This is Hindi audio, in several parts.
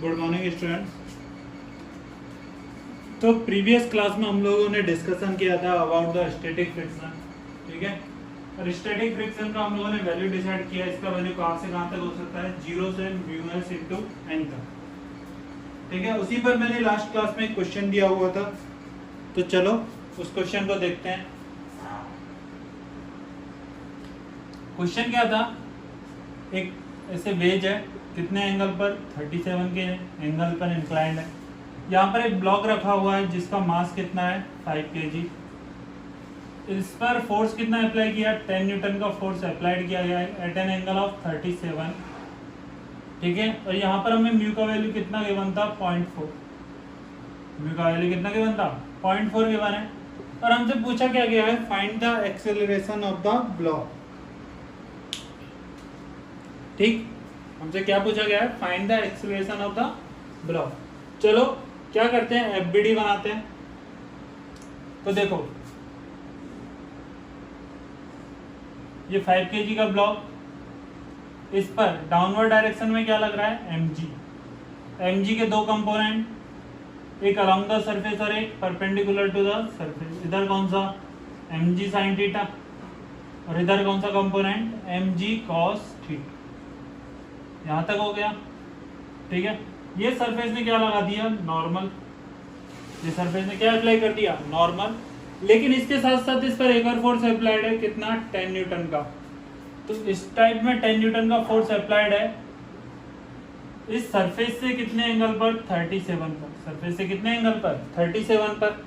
Good morning students. तो प्रीवियस क्लास में हम लोगों ने डिस्कशन किया था अबाउट द स्टैटिक फ्रिक्शन, ठीक है। और स्टैटिक फ्रिक्शन का हम लोगों ने वैल्यू डिसाइड किया। इसका वैल्यू कहाँ से कहाँ तक हो सकता है, 0 से μs इंटू n तक, ठीक है। उसी पर मैंने लास्ट क्लास में एक क्वेश्चन दिया हुआ था, तो चलो उस क्वेश्चन को देखते हैं। क्वेश्चन क्या था, एक ऐसे वेज है, कितने एंगल पर, 37 के एंगल पर इंक्लाइंड है। यहाँ पर एक ब्लॉक रखा हुआ है जिसका मास कितना है, 5 kg। इस पर फोर्स कितना अप्लाई किया, 10 न्यूटन का फोर्स अप्लाइड किया गया है एट एन एंगल ऑफ 37, ठीक है। और यहाँ पर हमें म्यू का वैल्यू कितना गिवन था, 0.4। म्यू का वैल्यू कितना गिवन था, 0.4 गिवन है। और हमसे पूछा क्या गया है, find the acceleration of the block, ठीक। हमसे क्या पूछा गया है, find the acceleration of the block. चलो क्या करते हैं, एफबीडी बनाते हैं। तो देखो ये 5 kg का ब्लॉक, इस पर डाउनवर्ड डायरेक्शन में क्या लग रहा है, mg। mg के दो कंपोनेंट, एक अलोंग द सरफेस और एक परपेंडिकुलर टू द सरफेस। इधर कौन सा, mg sin थीटा, और इधर कौन सा कंपोनेंट, mg cos थीटा। यहां तक हो गया, ठीक है। ये सरफेस ने क्या लगा दिया, नॉर्मल। ये सरफेस ने क्या अप्लाई कर दिया, नॉर्मल। लेकिन इसके साथ साथ इस पर एक और फोर्स अप्लाइड है, कितना, 10 न्यूटन का। तो इस टाइप में 10 न्यूटन का फोर्स अप्लाइड है इस सरफेस से कितने एंगल पर, 37 पर। सरफेस से कितने एंगल पर, 37 पर।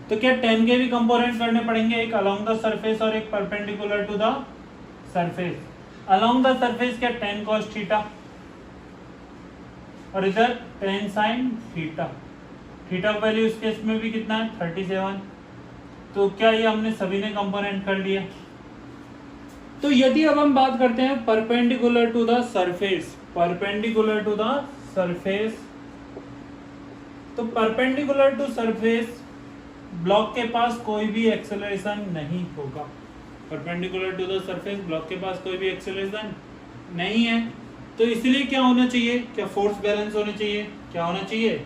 तो क्या 10 के भी कंपोनेंट करने पड़ेंगे, एक अलोंग द सरफेस और एक perpendicular to the surface. Along the surface क्या, 10 cos थीटा, और इधर 10 sin थीटा। थीटा का वैल्यू इस केस में भी कितना है, 37। तो क्या ये हमने सभी ने कंपोनेंट कर लिया। तो यदि अब हम बात करते हैं perpendicular to the surface, perpendicular to the surface, तो परपेंडिकुलर टू सरफेस ब्लॉक के पास कोई भी एक्सेलरेशन नहीं होगा। Perpendicular to the surface block के पास कोई भी एक्सेलरेशन नहीं है। तो इसलिए क्या होना चाहिए, क्या फोर्स बैलेंस होने चाहिए, क्या होना चाहिए,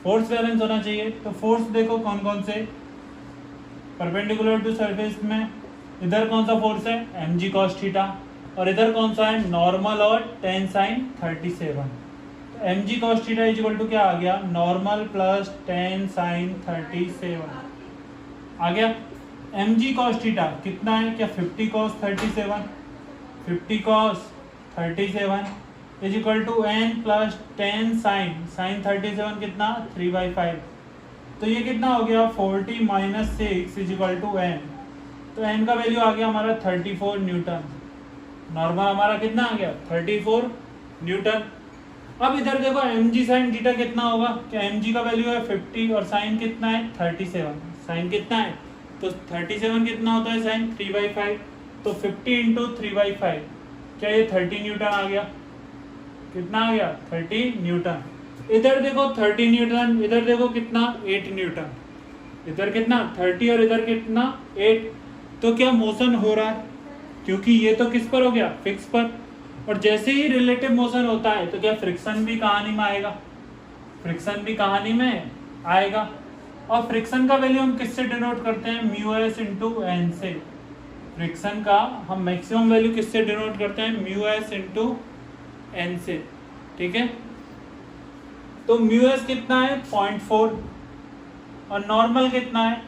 फोर्स बैलेंस होना चाहिए। तो फोर्स देखो कौन कौन से, परपेंडिकुलर टू सरफेस में इधर कौन सा फोर्स है, mg cos थीटा, और इधर कौन सा है, नॉर्मल और 10 sin 37। तो mg cos theta equal to क्या आ गया, नॉर्मल प्लस 10 sin 37 आ गया। mg cos थीटा कितना है, क्या 50 cos 37, 50 cos 37 is equal to n plus 10 sin 37 कितना, 3/5। तो ये कितना हो गया, 40 minus 6 is equal to n। तो n का वैल्यू आ गया हमारा 34 न्यूटन। नॉर्मल हमारा कितना आ गया, 34 न्यूटन। अब इधर देखो mg sin थीटा कितना होगा, क्या mg का वैल्यू है 50 और sin कितना है, 37। sin कितना है, तो 37 कितना होता है, sin 3/5। तो 50 इंटू 3/5, क्या ये 30 न्यूटन आ गया, कितना आ गया, 30 न्यूटन। इधर देखो 30 न्यूटन, इधर देखो कितना, 8 न्यूटन। इधर कितना, 30 और इधर कितना, 8। तो क्या मोशन हो रहा है, क्योंकि ये तो किस पर हो गया, फिक्स पर। और जैसे ही रिलेटिव मोशन होता है तो क्या फ्रिक्शन भी कहानी में आएगा, फ्रिक्शन भी कहानी में आएगा। और फ्रिक्शन का वैल्यू हम किससे डिनोट करते हैं, μs इंटू n से। फ्रिक्शन का हम मैक्सिमम वैल्यू किससे डिनोट करते हैं, μs इंटू n से, ठीक है। तो μs कितना है, 0.4, और नॉर्मल कितना है,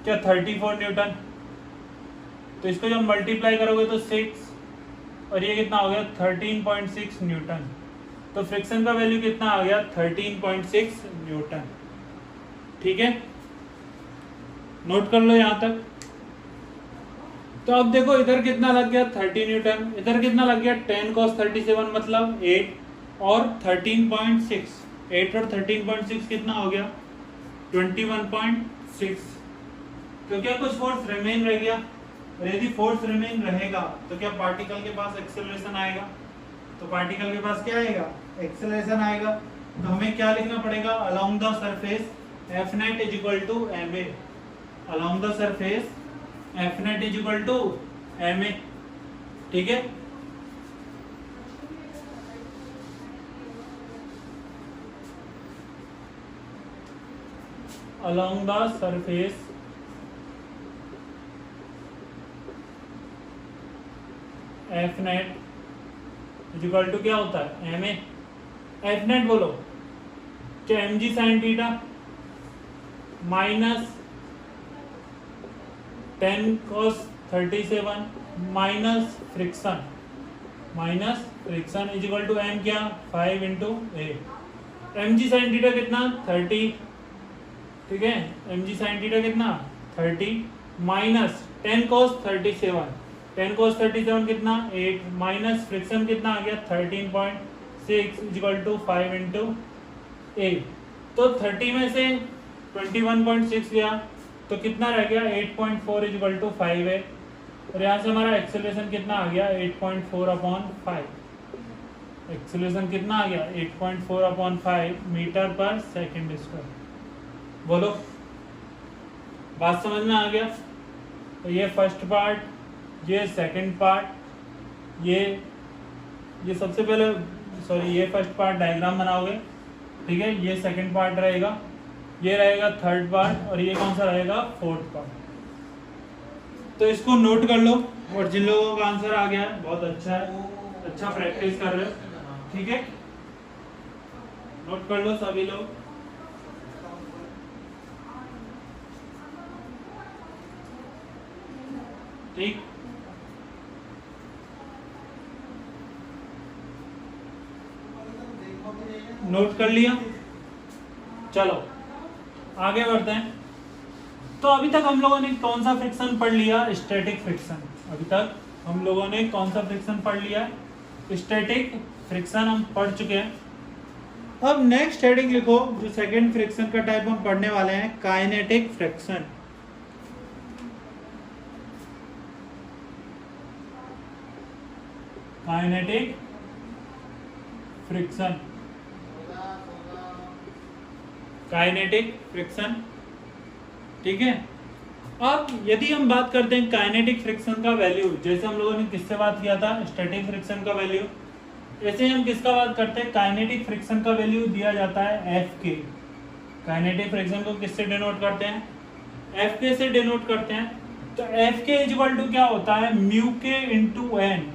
क्या 34 न्यूटन। तो इसको जब मल्टीप्लाई करोगे तो 6, और ये कितना हो गया, 13.6 न्यूटन। तो फ्रिक्शन का वैल्यू कितना आ गया, 13.6 न्यूटन, ठीक है। नोट कर लो यहां तक। तो अब देखो इधर कितना लग गया, 30 न्यूटन, इधर कितना लग गया, 10 cos 37 मतलब 8, और 13.6, 8 और 13.6 कितना हो गया, 21.6। तो क्या कुछ फोर्स रिमेन रह गया, और यदि फोर्स रिमेन रहेगा तो क्या पार्टिकल के पास एक्सेलरेशन आएगा। तो पार्टिकल के पास क्या आएगा, एक्सेलरेशन आएगा। तो हमें क्या लिखना पड़ेगा, along the surface F net is equal to ma, along the surface F net is equal to ma, ठीक है। along the surface F net equal to क्या होता है एम ए एफ नेट बोलो क्या M G sine theta minus 10 cos 37 माइनस friction is equal to M क्या 5 into A M G sine theta कितना 30 ठीक है एम जी साइन थीटा कितना 30 माइनस 10 cos 37 10 cos 37 कितना 8 माइनस फ्रिक्शन कितना आ गया 13.6 इज इक्वल टू 5 इंटू 8 तो 30 में से 21.6 गया तो कितना रह गया 8.4 इज इक्वल टू 5 है और यहाँ से हमारा एक्सेलरेशन कितना आ गया 8.4 अपॉन 5 एक्सेलरेशन कितना आ गया 8.4 अपॉन 5 मीटर पर सेकेंड स्क्वायर बोलो बात समझ में आ गया तो ये फर्स्ट पार्ट ये सेकंड पार्ट ये सबसे पहले सॉरी ये फर्स्ट पार्ट डायग्राम बनाओगे ठीक है ये सेकंड पार्ट रहेगा ये रहेगा थर्ड पार्ट और ये कौन सा रहेगा फोर्थ पार्ट तो इसको नोट कर लो और जिन लोगों का आंसर आ गया है बहुत अच्छा है अच्छा प्रैक्टिस कर रहे हो ठीक है नोट कर लो सभी लोग ठीक नोट कर लिया चलो आगे बढ़ते हैं तो अभी तक हम लोगों ने कौन सा फ्रिक्शन पढ़ लिया स्टैटिक फ्रिक्शन अभी तक हम लोगों ने कौन सा फ्रिक्शन पढ़ लिया स्टैटिक फ्रिक्शन हम पढ़ चुके हैं अब नेक्स्ट हेडिंग लिखो जो सेकंड फ्रिक्शन का टाइप हम पढ़ने वाले हैं kinetic friction kinetic friction kinetic friction ठीक है अब यदि हम बात करते हैं काइनेटिक फ्रिक्शन का वैल्यू जैसे हम लोगों ने किससे बात किया था स्टैटिक फ्रिक्शन का वैल्यू ऐसे हम किसका बात करते हैं काइनेटिक फ्रिक्शन का वैल्यू दिया जाता है एफ के काइनेटिक फ्रिक्शन को किससे डिनोट करते हैं एफ के से डिनोट करते हैं तो एफ के इक्वल टू क्या होता है म्यू के इंटू एन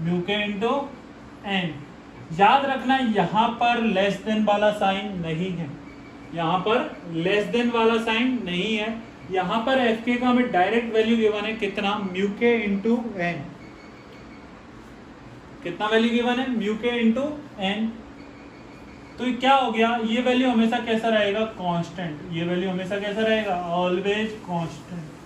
म्यू के इंटू एन याद रखना यहाँ पर लेस देन वाला साइन नहीं है यहाँ पर लेस देन वाला साइन नहीं है यहाँ पर एफ के का हमें डायरेक्ट वैल्यू गिवन है कितना म्यू के इंटू एन कितना वैल्यू गिवन है म्यू के इंटू एन तो ये क्या हो गया ये वैल्यू हमेशा कैसा रहेगा कांस्टेंट ये वैल्यू हमेशा कैसा रहेगा ऑलवेज कांस्टेंट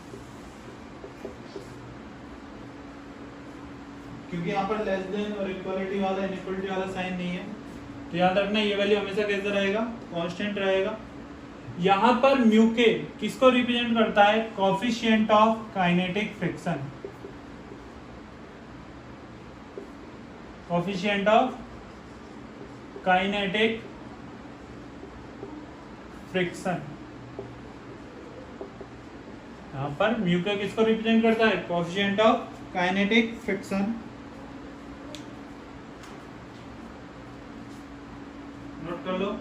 क्योंकि यहाँ पर लेस देन और इक्वलिटी वाला इनइक्वलिटी वाला साइन नहीं है तो याद रखना ये वैल्यू हमेशा कैसा रहेगा कांस्टेंट रहेगा यहाँ पर म्यू के किसको रिप्रेजेंट करता है coefficient of kinetic friction coefficient of kinetic friction यहाँ पर म्यू के किसको रिप्रेजेंट करता है coefficient of kinetic friction note कर लो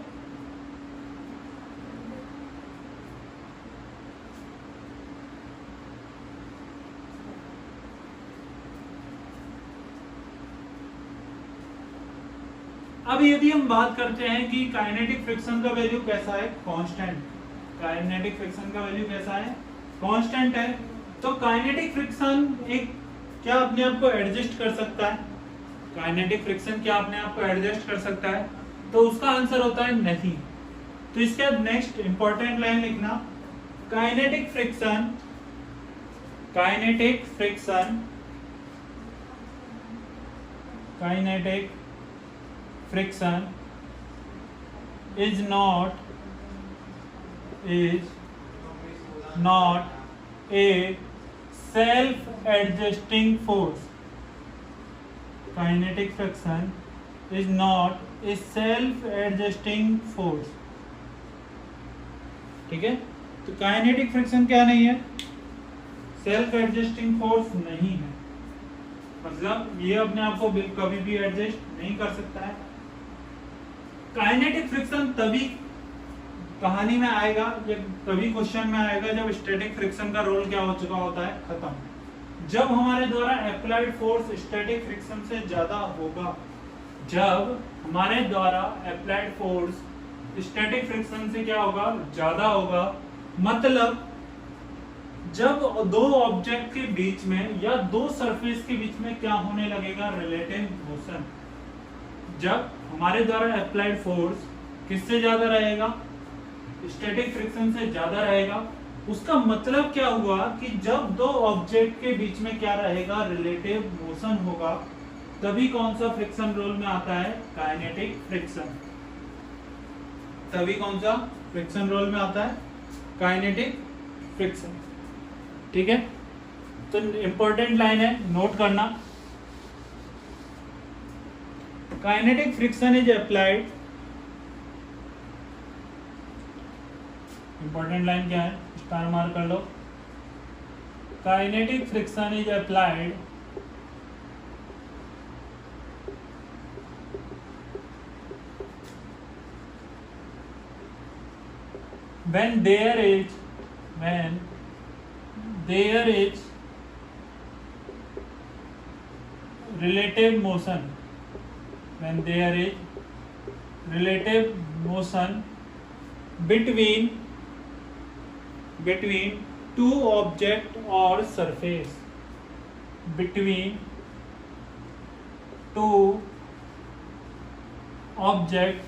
अब यदि हम बात करते हैं कि काइनेटिक फ्रिक्शन का वैल्यू कैसा है कांस्टेंट काइनेटिक फ्रिक्शन का वैल्यू कैसा है कांस्टेंट है तो काइनेटिक फ्रिक्शन एक क्या अपने आप को एडजस्ट कर सकता है काइनेटिक फ्रिक्शन क्या अपने आप को एडजस्ट कर सकता है तो उसका आंसर होता है नहीं तो इसके बाद नेक्स्ट इंपॉर्टेंट लाइन लिखना kinetic friction kinetic friction kinetic friction is not a self-adjusting force. Kinetic friction is not a self-adjusting force. ठीक है तो काइनेटिक फ्रिक्शन क्या नहीं है सेल्फ एडजस्टिंग फोर्स नहीं है मतलब ये अपने आप को कभी भी एडजस्ट नहीं कर सकता है काइनेटिक फ्रिक्शन कहानी में आएगा, जब कभी क्वेश्चन में आएगा जब स्टैटिक फ्रिक्शन का रोल क्या हो चुका होता है, खत्म। जब हमारे द्वारा अप्लाइड फोर्स स्टैटिक फ्रिक्शन से ज्यादा होगा, जब हमारे द्वारा अप्लाइड फोर्स स्टैटिक फ्रिक्शन से क्या होगा, ज्यादा होगा, मतलब जब दो ऑब्जेक्ट के बीच में या दो सरफेस के बीच में क्या होने लगेगा, रिलेटिव मोशन। जब हमारे द्वारा अप्लाइड फोर्स किससे ज्यादा रहेगा, स्टैटिक फ्रिक्शन से ज्यादा रहेगा, उसका मतलब क्या हुआ कि जब दो ऑब्जेक्ट के बीच में क्या रहेगा, रिलेटिव मोशन होगा, तभी कौन सा फ्रिक्शन रोल में आता है, काइनेटिक फ्रिक्शन। तभी कौन सा फ्रिक्शन रोल में आता है, काइनेटिक फ्रिक्शन। ठीक है, तो इंपॉर्टेंट लाइन है, नोट करना। Kinetic friction is applied, important line क्या है, स्टार मार्क कर लो। Kinetic friction is applied when there is relative motion, when there is relative motion between two object or surface, between two object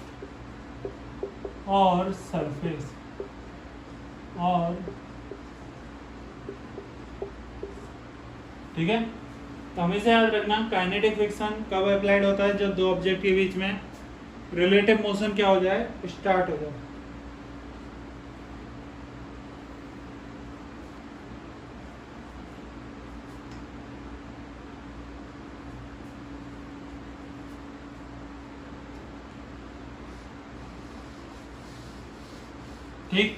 or surface, और ठीक है, तो हमेशा याद रखना काइनेटिक फ्रिक्शन कब अप्लाइड होता है, जब दो ऑब्जेक्ट के बीच में रिलेटिव मोशन क्या हो जाए, स्टार्ट हो जाए। ठीक,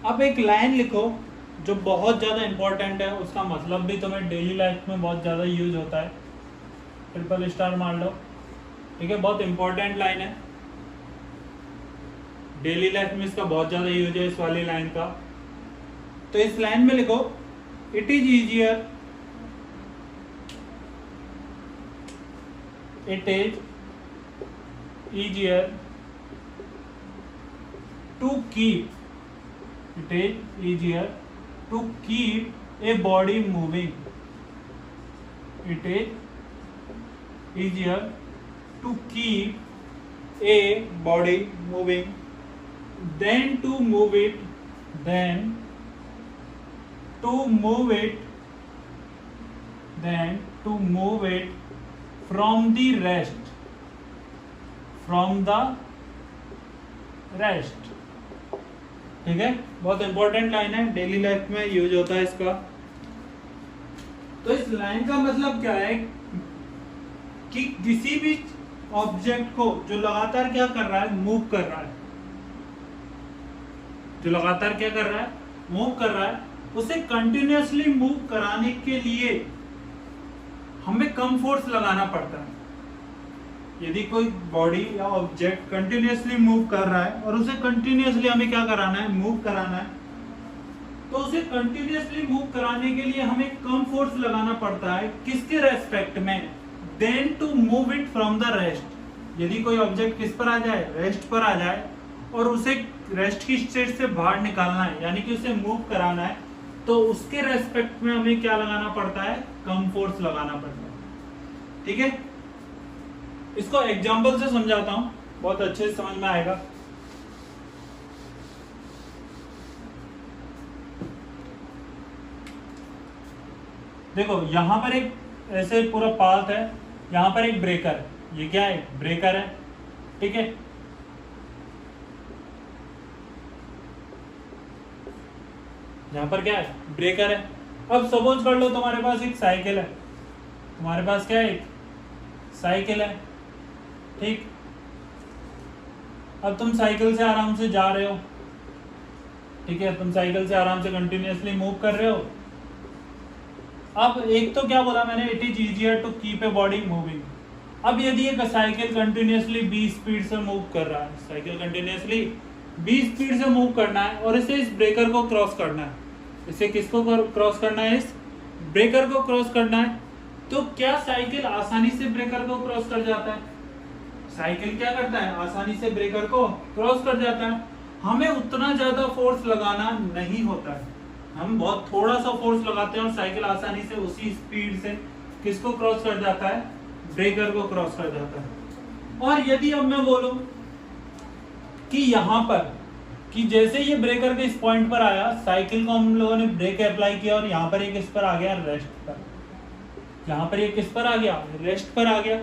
अब एक लाइन लिखो जो बहुत ज़्यादा इंपॉर्टेंट है, उसका मतलब भी तुम्हें डेली लाइफ में बहुत ज़्यादा यूज होता है, ट्रिपल स्टार मार लो। ठीक है, बहुत इंपॉर्टेंट लाइन है, डेली लाइफ में इसका बहुत ज़्यादा यूज है, इस वाली लाइन का। तो इस लाइन में लिखो, it is easier, it is easier to keep, it is easier to keep a body moving, it is easier to keep a body moving than to move it, than to move it, than to move it from the rest, from the rest। ठीक है, बहुत इंपॉर्टेंट लाइन है, डेली लाइफ में यूज होता है इसका। तो इस लाइन का मतलब क्या है कि किसी भी ऑब्जेक्ट को जो लगातार क्या कर रहा है, मूव कर रहा है, जो लगातार क्या कर रहा है, मूव कर रहा है, उसे कंटिन्यूअसली मूव कराने के लिए हमें कम फोर्स लगाना पड़ता है। यदि कोई बॉडी या ऑब्जेक्ट कंटिन्यूअसली मूव कर रहा है और उसे कंटिन्यूअसली हमें क्या कराना है, मूव कराना है, तो उसे कंटिन्यूअसली मूव कराने के लिए हमें कम फोर्स लगाना पड़ता है, किसके रेस्पेक्ट में, then to move it from the rest. यदि कोई ऑब्जेक्ट किस पर आ जाए, रेस्ट पर आ जाए, और उसे रेस्ट की स्टेट से बाहर निकालना है, यानी कि उसे मूव कराना है, तो उसके रेस्पेक्ट में हमें क्या लगाना पड़ता है, कम फोर्स लगाना पड़ता है। ठीक है, इसको एग्जाम्पल से समझाता हूं, बहुत अच्छे से समझ में आएगा। देखो यहां पर एक ऐसे पूरा पाथ है, यहां पर एक ब्रेकर है, ये क्या है, ब्रेकर है। ठीक है, यहां पर क्या है, ब्रेकर है। अब सपोज कर लो तुम्हारे पास एक साइकिल है, तुम्हारे पास क्या है, एक साइकिल है। ठीक, अब तुम साइकिल से आराम से जा रहे हो, ठीक है, तुम साइकिल से आराम से कंटिन्यूअसली मूव कर रहे हो। अब एक तो क्या बोला मैंने, it is easier to keep a body moving, अब यदि एक साइकिल कंटिन्यूसली 20 स्पीड से मूव कर रहा है, साइकिल कंटिन्यूसली 20 स्पीड से मूव करना है और इसे इस ब्रेकर को क्रॉस करना है, इसे किसको क्रॉस करना है, इस ब्रेकर को क्रॉस करना है, तो क्या साइकिल आसानी से ब्रेकर को क्रॉस कर जाता है? साइकिल क्या करता है, आसानी से ब्रेकर को क्रॉस कर जाता है। हमें उतना ज्यादा फोर्स लगाना नहीं होता है, हम बहुत थोड़ा सा फोर्स लगाते हैं और साइकिल आसानी से उसी स्पीड से किसको क्रॉस कर जाता है, ब्रेकर को क्रॉस कर जाता है। और यदि अब मैं बोलूं कि यहां पर कि जैसे ये ब्रेकर के इस पॉइंट पर आया, साइकिल को हम लोगों ने ब्रेक अप्लाई किया और यहाँ पर ये किस पर आ गया, रेस्ट पर। यहाँ पर ये किस पर आ गया, रेस्ट पर आ गया।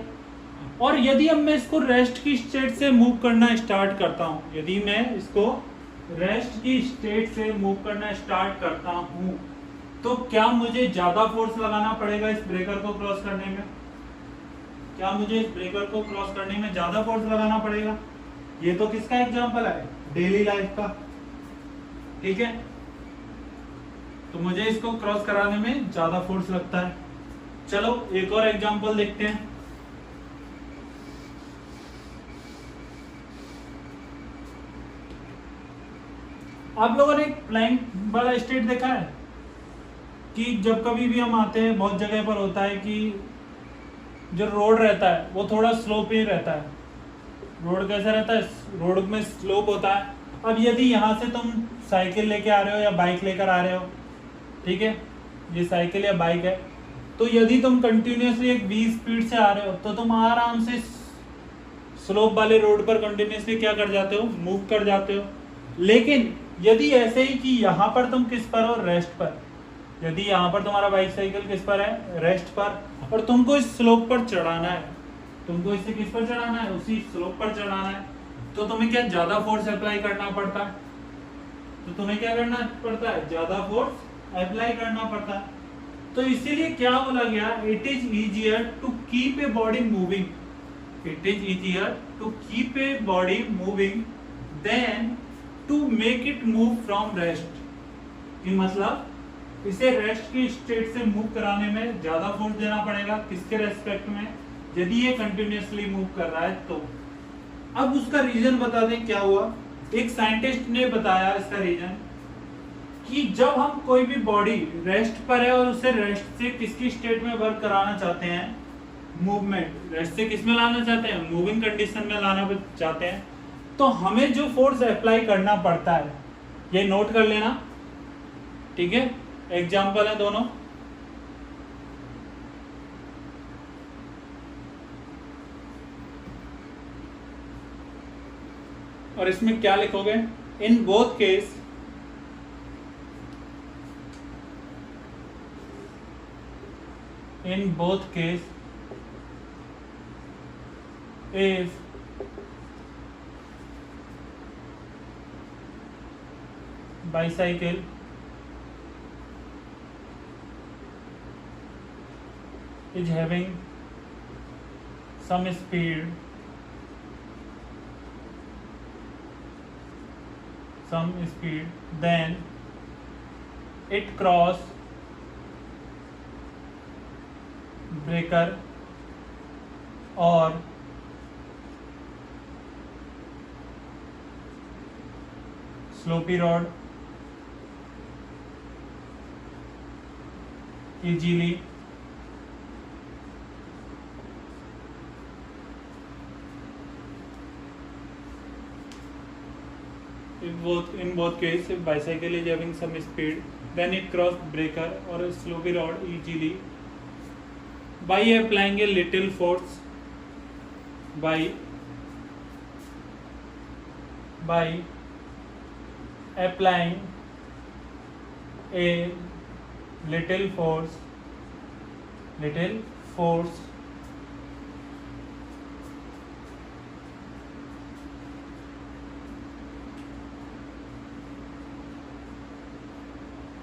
और यदि अब मैं इसको रेस्ट की स्टेट से मूव करना स्टार्ट करता हूँ, यदि मैं इसको रेस्ट की स्टेट से मूव करना स्टार्ट करता हूँ, तो क्या मुझे ज्यादा फोर्स लगाना पड़ेगा इस ब्रेकर को क्रॉस करने में? क्या मुझे इस ब्रेकर को क्रॉस करने में ज्यादा फोर्स लगाना पड़ेगा? ये तो किसका एग्जांपल है, डेली लाइफ का, ठीक है। तो मुझे इसको क्रॉस कराने में ज्यादा फोर्स लगता है। चलो एक और एग्जांपल देखते हैं। आप लोगों ने प्लैंक वाला स्टेट देखा है कि जब कभी भी हम आते हैं, बहुत जगह पर होता है कि जो रोड रहता है वो थोड़ा स्लोप ही रहता है। रोड कैसा रहता है, रोड में स्लोप होता है। अब यदि यहाँ से तुम साइकिल लेके आ रहे हो या बाइक लेकर आ रहे हो, ठीक है, ये साइकिल या बाइक है, तो यदि तुम कंटिन्यूसली एक 20 स्पीड से आ रहे हो तो तुम आराम से स्लोप वाले रोड पर कंटिन्यूसली क्या कर जाते हो, मूव कर जाते हो। लेकिन यदि ऐसे ही कि यहाँ पर तुम किस पर हो, रेस्ट पर, यदि यहाँ पर तुम्हारा बाइसाइकिल किस पर है, रेस्ट पर, और तुमको इस स्लोप पर चढ़ाना है, तुमको इसे किस पर चढ़ाना है, उसी स्लोप पर चढ़ाना है, तो तुम्हें क्या ज्यादा फोर्स अप्लाई करना पड़ता है? तो तुम्हें क्या करना पड़ता है, ज्यादा फोर्स अप्लाई करना पड़ता है। तो इसीलिए क्या बोला गया, it is easier to keep a body moving, it is easier to keep a body moving then to make it move from rest. कि मतलब इसे रेस्ट की स्टेट से मूव कराने में ज्यादा फोर्स देना पड़ेगा, किसके रेस्पेक्ट में, यदि ये कंटिन्यूसली मूव कर रहा है तो। अब उसका रीजन बता दें क्या हुआ। एक साइंटिस्ट ने बताया इसका रीजन कि जब हम कोई भी बॉडी रेस्ट पर है और उसे रेस्ट से किसकी स्टेट में वर्क कराना चाहते हैं, मूवमेंट, रेस्ट से किस में लाना चाहते हैं, मूविंग कंडीशन में लाना चाहते हैं, तो हमें जो फोर्स अप्लाई करना पड़ता है, ये नोट कर लेना, ठीक है। एग्जाम्पल है दोनों। और इसमें क्या लिखोगे, in both case if bicycle is having some speed, then it cross breaker or slopy road easily in both cases. If bicycle is having some speed, then it cross breaker or a slopy road easily by applying a little force, by applying a little force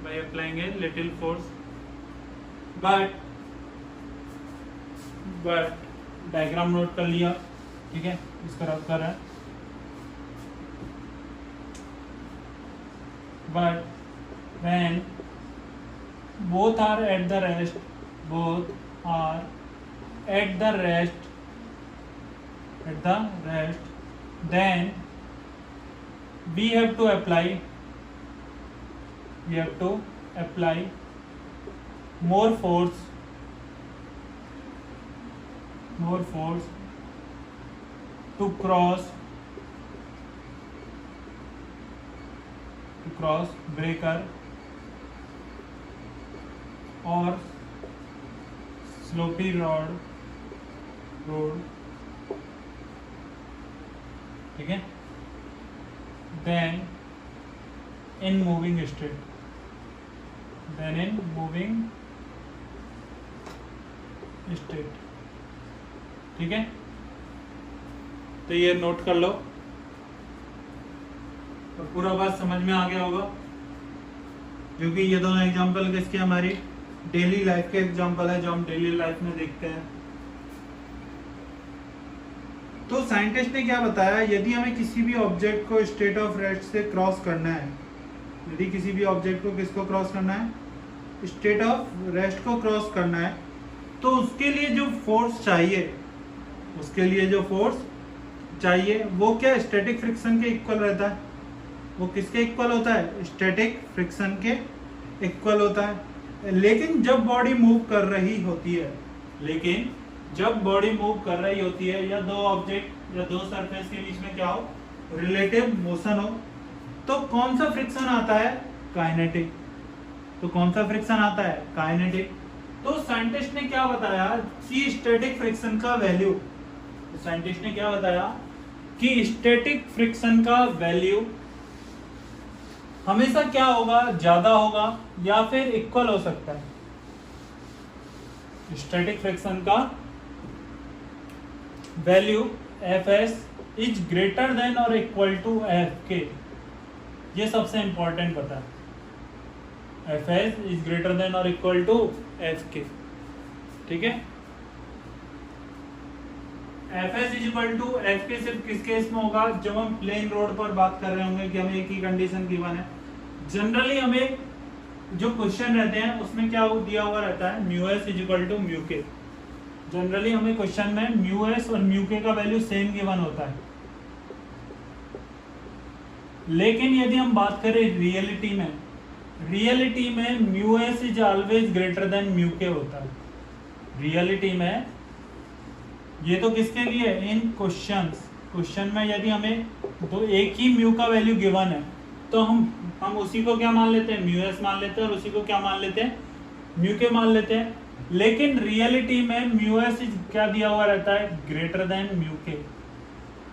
by applying a little force, but diagram note कर लिया, ठीक है, इसका रफ कर रहा है। But when both are at the rest at the rest, then we have to apply more force to cross breaker or slopy road, ठीक है, then in moving state, ठीक है। तो ये नोट कर लो और पूरा बात समझ में आ गया होगा, क्योंकि ये दोनों एग्जांपल किसके, हमारी डेली लाइफ के एग्जांपल है जो हम डेली लाइफ में देखते हैं। तो साइंटिस्ट ने क्या बताया, यदि हमें किसी भी ऑब्जेक्ट को स्टेट ऑफ रेस्ट से क्रॉस करना है, यदि किसी भी ऑब्जेक्ट को किसको क्रॉस करना है, स्टेट ऑफ रेस्ट को क्रॉस करना है, तो उसके लिए जो फोर्स चाहिए वो क्या, स्टैटिक फ्रिक्शन के इक्वल रहता है। वो किसके इक्वल होता है, स्टैटिक फ्रिक्शन के इक्वल होता है। लेकिन जब बॉडी मूव कर रही होती है या दो ऑब्जेक्ट या दो सरफेस के बीच में क्या हो, रिलेटिव मोशन हो, तो कौन सा फ्रिक्शन आता है, काइनेटिक। तो कौन सा फ्रिक्शन आता है, काइनेटिक। तो साइंटिस्ट ने क्या बताया कि स्टैटिक फ्रिक्शन का वैल्यू, स्टैटिक फ्रिक्शन का वैल्यू हमेशा क्या होगा, ज्यादा होगा या फिर इक्वल हो सकता है। स्टैटिक फ्रिक्शन का value Fs is greater than और इक्वल टू Fk, ये सबसे इंपॉर्टेंट पता है। Fs इज ग्रेटर देन और इक्वल टू Fk, ठीक है। Fs is equal to Fk सिर्फ किस केस में होगा, जब हम प्लेन रोड पर बात कर रहे होंगे कि हमें एक ही कंडीशन गिवन है। जनरली हमें जो क्वेश्चन रहते हैं उसमें क्या दिया हुआ रहता है, μs is equal to μk। Generally हमें क्वेश्चन में μs और μk का वैल्यू सेम गिवन होता है। लेकिन यदि हम बात करें रियलिटी में μs is always greater than μk होता है। रियलिटी में ये तो किसके लिए, इन क्वेश्चन में यदि हमें तो एक ही म्यू का वैल्यू गिवन है तो हम उसी को क्या मान लेते हैं, μs मान लेते हैं, और उसी को क्या मान लेते हैं, μk मान लेते हैं। लेकिन रियलिटी में μs क्या दिया हुआ रहता है, ग्रेटर देन μk।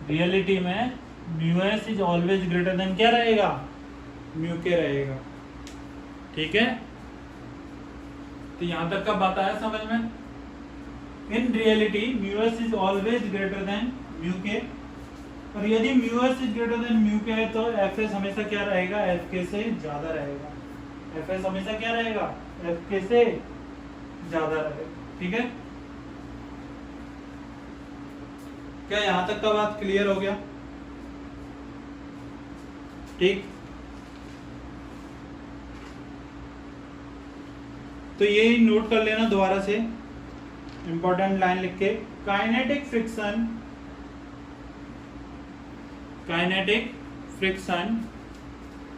रियलिटी में μs is always greater than क्या रहेगा, μk रहेगा, ठीक है। तो यहां तक का बात आया समझ में। In reality μs is always greater than μk, और यदि μs is greater then μk है तो Fs हमेशा क्या रहेगा, Fk से ज्यादा रहेगा। Fs हमेशा क्या रहेगा, Fk से ज्यादा रहेगा, ठीक है। क्या यहां तक का बात क्लियर हो गया, ठीक। तो ये नोट कर लेना दोबारा से, इंपॉर्टेंट लाइन लिख के, kinetic friction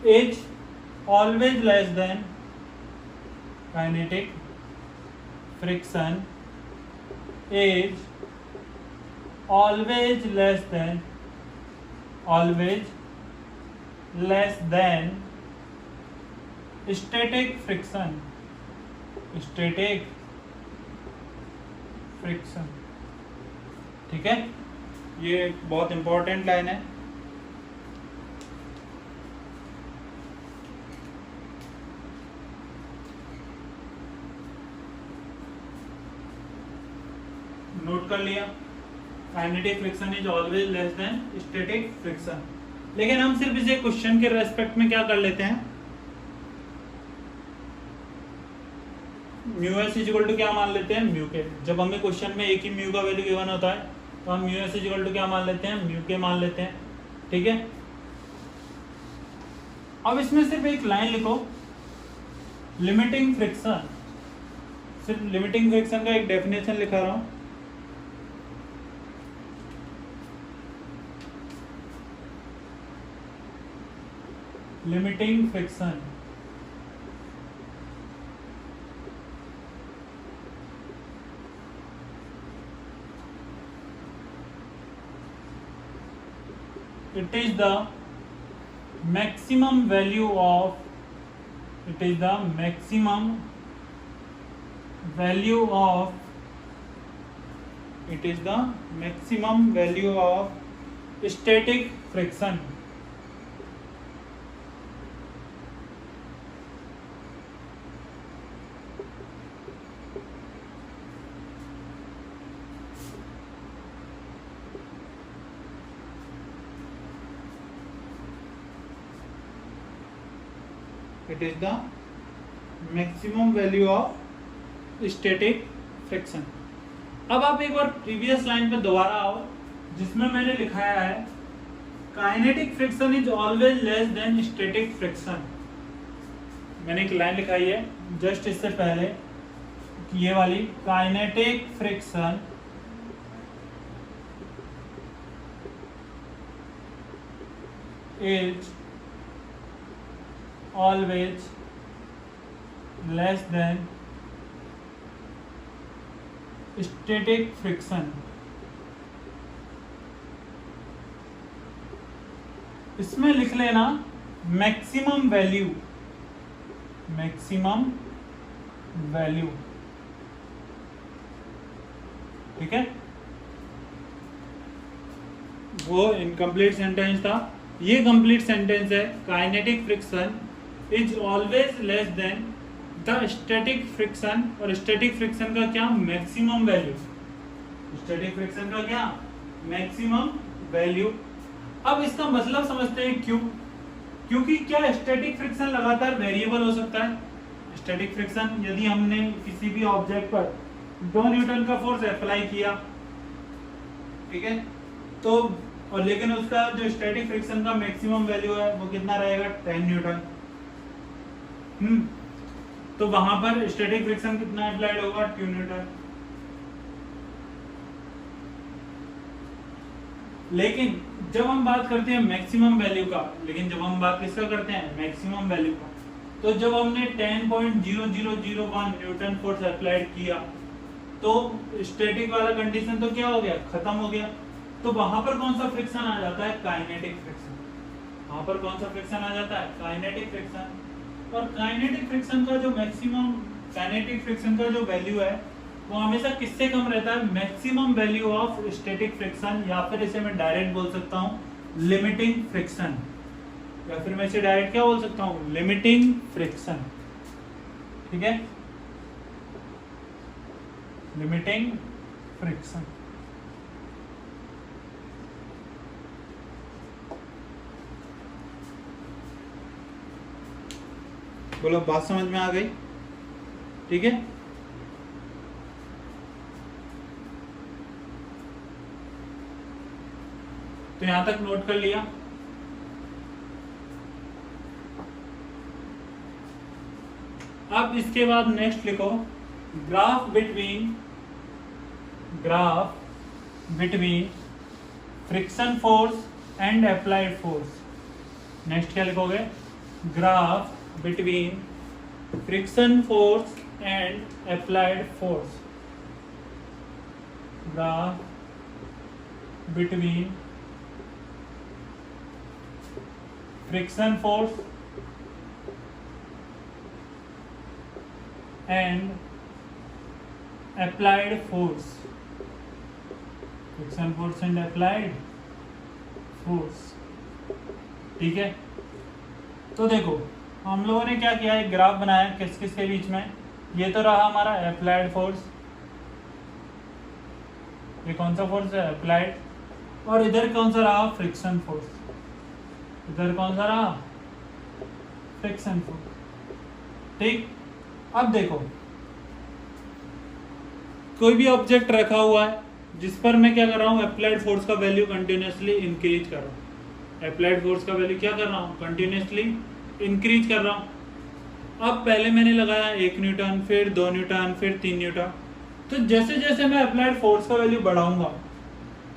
is always less than, kinetic friction is always less than static friction, ठीक है। ये बहुत इंपॉर्टेंट लाइन है। नोट कर लिया, kinetic friction is always less than static friction. लेकिन हम सिर्फ इसे क्वेश्चन के रेस्पेक्ट में क्या कर लेते हैं, μs इज इक्वल टू क्या मान लेते हैं, μk। जब हमें क्वेश्चन में एक ही म्यू का वैल्यू गिवन होता है तो हम μs इज इक्वल टू क्या मान लेते हैं, μk मान लेते हैं, ठीक है। अब इसमें सिर्फ एक लाइन लिखो, लिमिटिंग फ्रिक्शन। सिर्फ लिमिटिंग फ्रिक्शन का एक डेफिनेशन लिखा रहा हूं। Limiting friction, it is the maximum value of static friction. It is the maximum value of static friction. अब आप एक बार प्रीवियस लाइन पे दोबारा आओ जिसमें मैंने लिखाया है kinetic friction is always less than static friction. मैंने एक लाइन लिखाई है जस्ट इससे पहले, ये वाली, kinetic friction is always less than static friction। इसमें लिख लेना मैक्सिमम वैल्यू, ठीक है। वो इनकम्प्लीट सेंटेंस था, ये कंप्लीट सेंटेंस है। Kinetic friction is always less than the static friction, और स्टैटिक फ्रिक्शन का क्या, मैक्सिमम वैल्यू। स्टैटिक फ्रिक्शन का क्या, मैक्सिमम वैल्यू। अब इसका मतलब समझते हैं क्यों, क्योंकि क्या स्टैटिक फ्रिक्शन लगातार वेरिएबल हो सकता है। स्टैटिक फ्रिक्शन यदि हमने किसी भी ऑब्जेक्ट पर 2 न्यूटन का फोर्स अप्लाई किया, ठीक है, तो और लेकिन उसका जो स्टैटिक फ्रिक्शन का मैक्सिमम वैल्यू है वो कितना रहेगा, 10 न्यूटन। तो वहां पर स्टैटिक फ्रिक्शन कितना अप्लाइड होगा, 2 न्यूटन। लेकिन जब हम बात करते हैं मैक्सिमम वैल्यू का, लेकिन जब हम बात किसका करते हैं, मैक्सिमम वैल्यू का, तो जब हमने 10.0001 न्यूटन फोर्स अप्लाइड किया तो स्टैटिक वाला कंडीशन तो क्या हो गया, खत्म हो गया। तो वहां पर कौन सा फ्रिक्शन आ जाता है, काइनेटिक फ्रिक्शन। वहां पर कौन सा फ्रिक्शन आ जाता है, काइनेटिक फ्रिक्शन। और काइनेटिक फ्रिक्शन का जो मैक्सिमम, काइनेटिक फ्रिक्शन का जो वैल्यू है वो हमेशा किससे कम रहता है, maximum value of static friction, या फिर इसे मैं डायरेक्ट बोल सकता हूं लिमिटिंग फ्रिक्शन, या फिर मैं इसे डायरेक्ट क्या बोल सकता हूं, लिमिटिंग फ्रिक्शन। ठीक है, लिमिटिंग फ्रिक्शन। बोलो, बात समझ में आ गई? ठीक है, तो यहां तक नोट कर लिया। अब इसके बाद नेक्स्ट लिखो, graph between friction force and applied force. Next क्या लिखोगे, graph between friction force and applied force. Graph between friction force and applied force. Friction force and applied force. ठीक है, तो देखो हम लोगों ने क्या किया, एक ग्राफ बनाया किस किस के बीच में। ये तो रहा हमारा अप्लाइड फोर्स, ये कौन सा फोर्स है, अप्लाइड। और इधर कौन सा रहा, फ्रिक्शन फोर्स। इधर कौन सा रहा, फ्रिक्शन फोर्स। ठीक, अब देखो कोई भी ऑब्जेक्ट रखा हुआ है जिस पर मैं क्या कर रहा हूँ, अप्लाइड फोर्स का वैल्यू कंटिन्यूसली इंक्रीज कर रहा हूँ। अप्लाइड फोर्स का वैल्यू क्या कर रहा हूँ, कंटिन्यूसली इंक्रीज कर रहा हूँ। अब पहले मैंने लगाया 1 न्यूटन, फिर 2 न्यूटन, फिर 3 न्यूटन। तो जैसे जैसे मैं अप्लाइड फोर्स का वैल्यू बढ़ाऊंगा,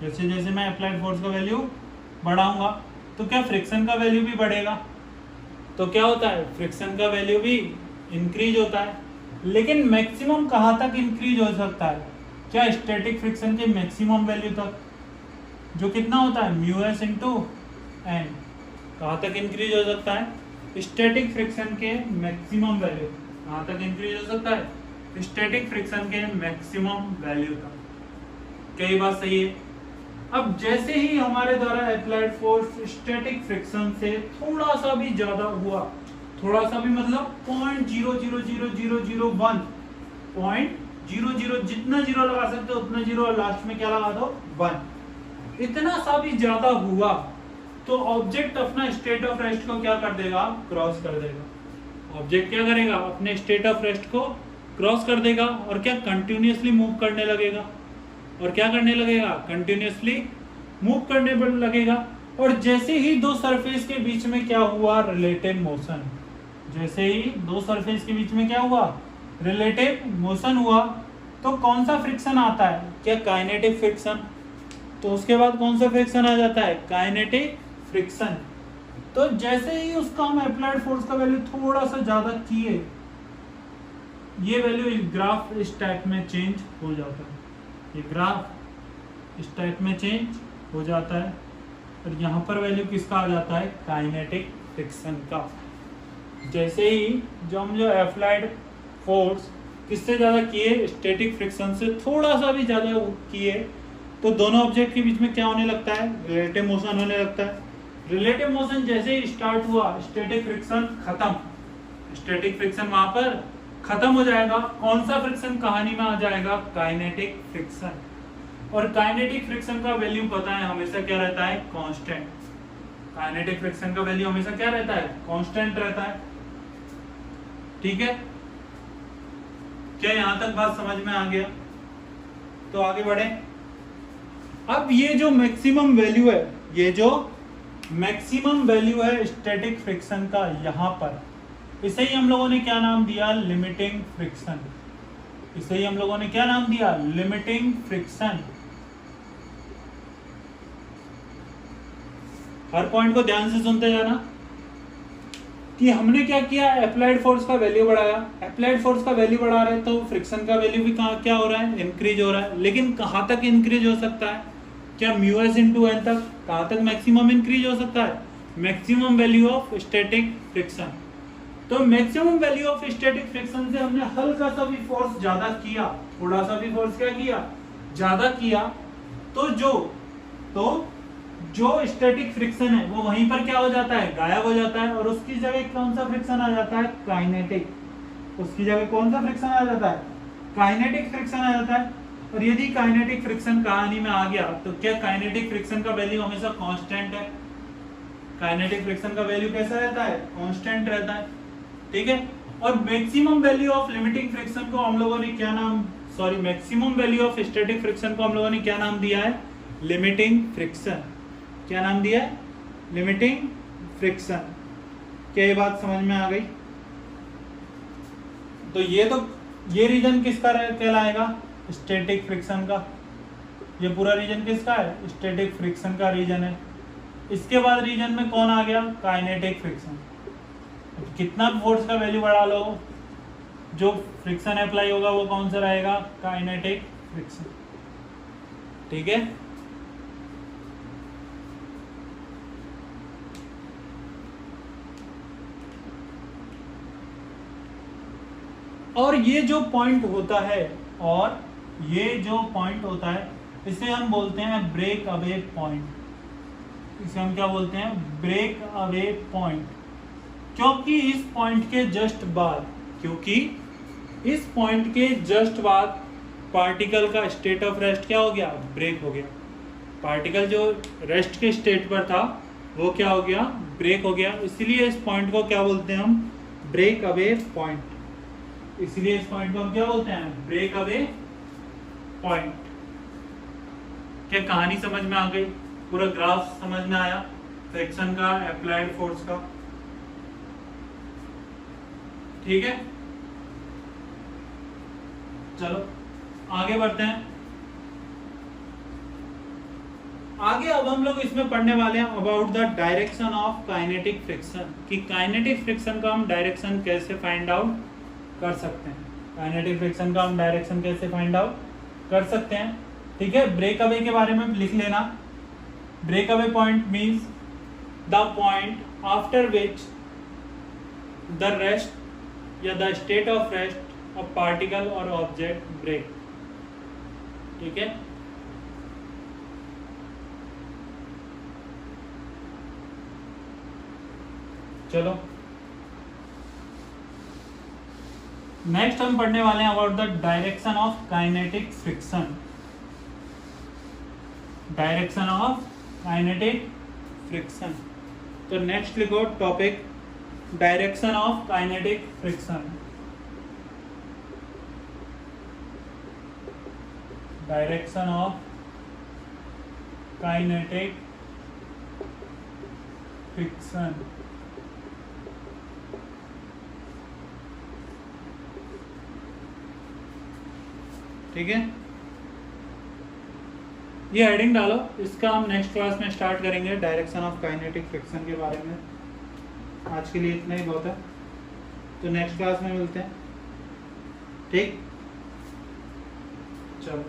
जैसे जैसे मैं अप्लाइड फोर्स का वैल्यू बढ़ाऊंगा, तो क्या फ्रिक्शन का वैल्यू भी बढ़ेगा। तो क्या होता है, फ्रिक्शन का वैल्यू भी इंक्रीज होता है। लेकिन मैक्सिमम कहाँ तक इंक्रीज हो सकता है, क्या स्टैटिक फ्रिक्शन के मैक्सिमम वैल्यू तक, जो कितना होता है म्यू एस इंटू एन, कहाँ तक इंक्रीज हो सकता है, स्टैटिक फ्रिक्शन के मैक्सिमम वैल्यू, कहाँ तक इंक्रीज हो सकता है, स्टैटिक फ्रिक्शन के मैक्सिमम वैल्यू तक। क्या ये बात सही है? अब जैसे ही हमारे द्वारा अप्लाइड फोर्स स्टैटिक फ्रिक्शन से थोड़ा सा भी ज्यादा हुआ, थोड़ा सा भी मतलब 0.00001, 0.00, जितना जीरो लगा सकते हो उतना जीरो, और लास्ट में क्या लगा दो 1, इतना सा भी ज्यादा हुआ तो ऑब्जेक्ट अपना स्टेट ऑफ रेस्ट को क्या कर देगा, क्रॉस कर देगा। ऑब्जेक्ट क्या करेगा, अपने स्टेट ऑफ रेस्ट को क्रॉस कर देगा और क्या कंटिन्यूअसली मूव करने लगेगा, और क्या करने लगेगा, कंटिन्यूअसली मूव करने लगेगा। और जैसे ही दो सरफेस के बीच में क्या हुआ, रिलेटिव मोशन, जैसे ही दो सरफेस के बीच में क्या हुआ, रिलेटिव मोशन हुआ, तो कौन सा फ्रिक्शन आता है, क्या काइनेटिक फ्रिक्शन। तो उसके बाद कौन सा फ्रिक्शन आ जाता है, काइनेटिक फ्रिक्शन। तो जैसे ही उसका हम अप्लाइड फोर्स का वैल्यू थोड़ा सा ज्यादा किए, ये वैल्यू ग्राफ इस टाइप में चेंज हो जाता है, ये ग्राफ इस टाइप में चेंज हो जाता है, और यहाँ पर वैल्यू किसका आ जाता है, काइनेटिक फ्रिक्शन का। जैसे ही जो हम जो अप्लाइड फोर्स किससे ज़्यादा किए, स्टैटिक फ्रिक्शन से थोड़ा सा भी ज़्यादा किए, तो दोनों ऑब्जेक्ट के बीच में क्या होने लगता है, रिलेटिव मोशन होने लगता है। रिलेटिव मोशन जैसे ही स्टार्ट हुआ, स्टैटिक फ्रिक्शन खत्म, स्टैटिक फ्रिक्शन वहां पर खत्म हो जाएगा। कौन सा फ्रिक्शन कहानी में आ जाएगा, काइनेटिक फ्रिक्शन। और काइनेटिक फ्रिक्शन का वैल्यू पता है हमेशा क्या रहता है, कांस्टेंट। काइनेटिक फ्रिक्शन का वैल्यू हमेशा क्या रहता है, कांस्टेंट रहता है। ठीक है, क्या यहां तक बात समझ में आ गया? तो आगे बढ़े। अब ये जो मैक्सिमम वैल्यू है, ये जो मैक्सिमम वैल्यू है स्टैटिक फ्रिक्शन का, यहां पर इसे ही हम लोगों ने क्या नाम दिया, लिमिटिंग फ्रिक्शन। इसे ही हम लोगों ने क्या नाम दिया, लिमिटिंग फ्रिक्शन। हर पॉइंट को ध्यान से सुनते जाना कि हमने क्या किया, अप्लाइड फोर्स का वैल्यू बढ़ाया। अप्लाइड फोर्स का वैल्यू बढ़ा रहे तो फ्रिक्शन का वैल्यू भी कहाँ क्या हो रहा है, इंक्रीज हो रहा है। लेकिन कहाँ तक इंक्रीज हो सकता है, क्या म्यू एस इंटू एन तक, कहाँ तक मैक्सिमम इंक्रीज हो सकता है, maximum value of static friction. तो maximum value of static friction से हमने हल्का सा भी फोर्स ज्यादा किया, थोड़ा सा भी फोर्स क्या किया, ज्यादा किया, तो जो स्टैटिक फ्रिक्शन है वो वहीं पर क्या हो जाता है, गायब हो जाता है, और उसकी जगह कौन सा फ्रिक्शन आ जाता है, काइनेटिक। उसकी जगह कौन सा फ्रिक्शन आ जाता है, काइनेटिक फ्रिक्शन आ जाता है। और यदि काइनेटिक फ्रिक्शन कहानी में आ गया तो क्या काइनेटिक फ्रिक्शन का वैल्यू हमेशा कांस्टेंट है। काइनेटिक फ्रिक्शन का वैल्यू कैसा रहता है, कांस्टेंट रहता है। ठीक है, और maximum value of limiting friction को हम लोगों ने क्या नाम, sorry maximum value of static friction को हम लोगों ने क्या नाम दिया है, लिमिटिंग फ्रिक्शन। क्या नाम दिया है, लिमिटिंग फ्रिक्शन। क्या ये बात समझ में आ गई? तो ये रीजन किसका कहलाएगा, स्टैटिक फ्रिक्शन का। ये पूरा रीजन किसका है, स्टैटिक फ्रिक्शन का रीजन है। इसके बाद रीजन में कौन आ गया, काइनेटिक फ्रिक्शन। कितना फोर्स का वैल्यू बढ़ा लो, जो फ्रिक्शन अप्लाई होगा वो कौन सा रहेगा, काइनेटिक फ्रिक्शन। ठीक है, और ये जो पॉइंट होता है, और ये जो पॉइंट होता है इसे हम बोलते हैं ब्रेक अवे पॉइंट। इसे हम क्या बोलते हैं, ब्रेक अवे पॉइंट। क्योंकि इस पॉइंट के जस्ट बाद पार्टिकल का स्टेट ऑफ रेस्ट क्या हो गया, ब्रेक हो गया। पार्टिकल जो रेस्ट के स्टेट पर था वो क्या हो गया, ब्रेक हो गया। इसलिए इस पॉइंट को क्या बोलते हैं हम, ब्रेक अवे पॉइंट। इसलिए इस पॉइंट को हम क्या बोलते हैं, ब्रेक अवे पॉइंट। क्या कहानी समझ में आ गई, पूरा ग्राफ समझ में आया फ्रिक्शन का, अप्लाइड फोर्स का। ठीक है, चलो आगे बढ़ते हैं। आगे अब हम लोग इसमें पढ़ने वाले हैं about the direction of kinetic friction, कि काइनेटिक फ्रिक्शन का हम डायरेक्शन कैसे फाइंड आउट कर सकते हैं। काइनेटिक फ्रिक्शन का हम डायरेक्शन कैसे फाइंड आउट कर सकते हैं। ठीक है, ब्रेक अवे के बारे में लिख लेना। Break away point means the point after which the rest या the state of rest of particle और ऑब्जेक्ट ब्रेक। ठीक है, चलो नेक्स्ट हम पढ़ने वाले हैं about the direction of kinetic friction. Direction of kinetic friction, तो नेक्स्ट लिखो topic direction of kinetic friction. Direction of kinetic friction. ठीक है, ये हेडिंग डालो, इसका हम नेक्स्ट क्लास में स्टार्ट करेंगे डायरेक्शन ऑफ काइनेटिक फ्रिक्शन के बारे में। आज के लिए इतना ही बहुत है, तो नेक्स्ट क्लास में मिलते हैं। ठीक, चलो।